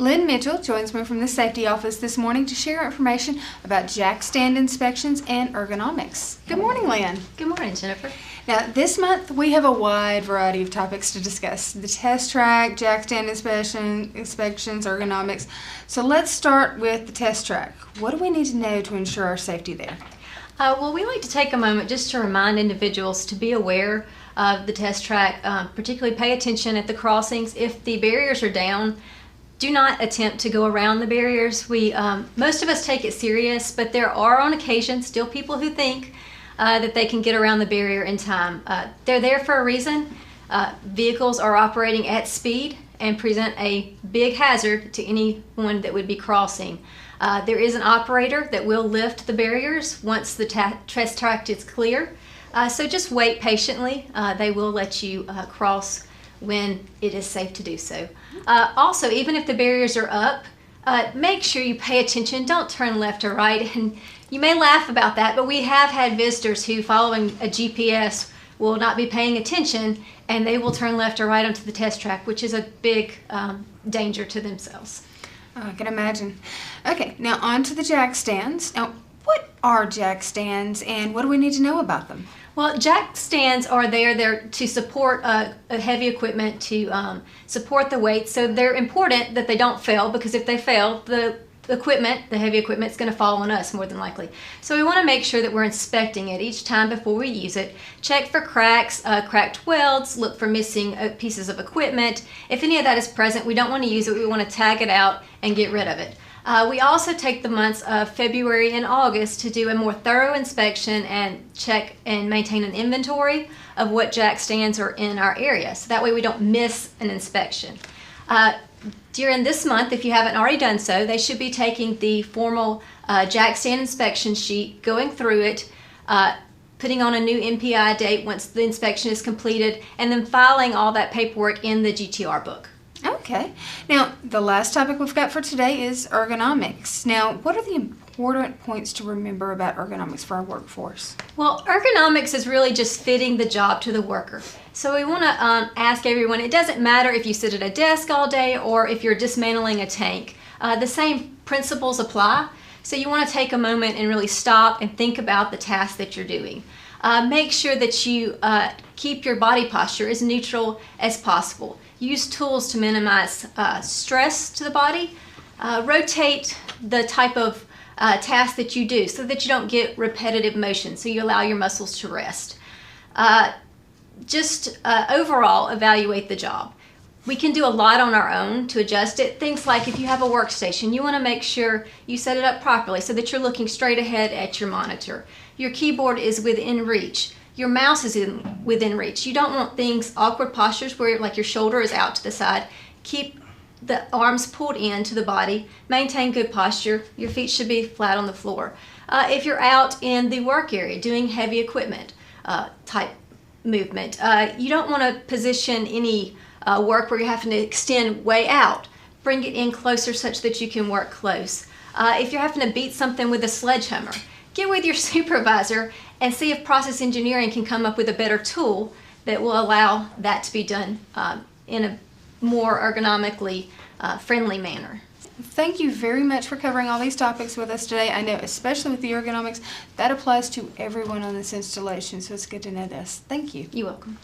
Lynn Mitchell joins me from the safety office this morning to share information about jack stand inspections and ergonomics. Good morning, Lynn. Good morning, Jennifer. Now, this month we have a wide variety of topics to discuss. The test track, jack stand inspections, ergonomics. So let's start with the test track. What do we need to know to ensure our safety there? Well, we like to take a moment just to remind individuals to be aware of the test track, particularly pay attention at the crossings. If the barriers are down, do not attempt to go around the barriers. Most of us take it serious, but there are on occasion still people who think that they can get around the barrier in time. They're there for a reason. Vehicles are operating at speed and present a big hazard to anyone that would be crossing. There is an operator that will lift the barriers once the test track is clear. So just wait patiently. They will let you cross when it is safe to do so. Also, even if the barriers are up, make sure you pay attention. Don't turn left or right. And you may laugh about that, but we have had visitors who, following a GPS, will not be paying attention and they will turn left or right onto the test track, which is a big danger to themselves. I can imagine. Okay, now on to the jack stands. Now, what are jack stands and what do we need to know about them? Well, jack stands are there to support a heavy equipment, to support the weight. So they're important that they don't fail, because if they fail, the heavy equipment is going to fall on us more than likely. So we want to make sure that we're inspecting it each time before we use it. Check for cracks, cracked welds, look for missing pieces of equipment. If any of that is present, we don't want to use it. We want to tag it out and get rid of it. We also take the months of February and August to do a more thorough inspection and check and maintain an inventory of what jack stands are in our area. So that way we don't miss an inspection. During this month, if you haven't already done so, they should be taking the formal jack stand inspection sheet, going through it, putting on a new MPI date once the inspection is completed, and then filing all that paperwork in the GTR book. Okay. Now, the last topic we've got for today is ergonomics. Now, what are the important points to remember about ergonomics for our workforce? Well, ergonomics is really just fitting the job to the worker. So we want to ask everyone, it doesn't matter if you sit at a desk all day or if you're dismantling a tank. The same principles apply. So you want to take a moment and really stop and think about the task that you're doing. Make sure that you keep your body posture as neutral as possible. Use tools to minimize stress to the body. Rotate the type of task that you do so that you don't get repetitive motion, so you allow your muscles to rest. Overall evaluate the job. We can do a lot on our own to adjust it. Things like if you have a workstation, you want to make sure you set it up properly so that you're looking straight ahead at your monitor. Your keyboard is within reach. Your mouse is within reach. You don't want awkward postures where like your shoulder is out to the side. Keep the arms pulled into the body. Maintain good posture. Your feet should be flat on the floor. If you're out in the work area doing heavy equipment type movement, you don't want to position any work where you're having to extend way out. Bring it in closer such that you can work close. If you're having to beat something with a sledgehammer, get with your supervisor and see if process engineering can come up with a better tool that will allow that to be done in a more ergonomically friendly manner. Thank you very much for covering all these topics with us today. I know, especially with the ergonomics, that applies to everyone on this installation, so it's good to know this. Thank you. You're welcome.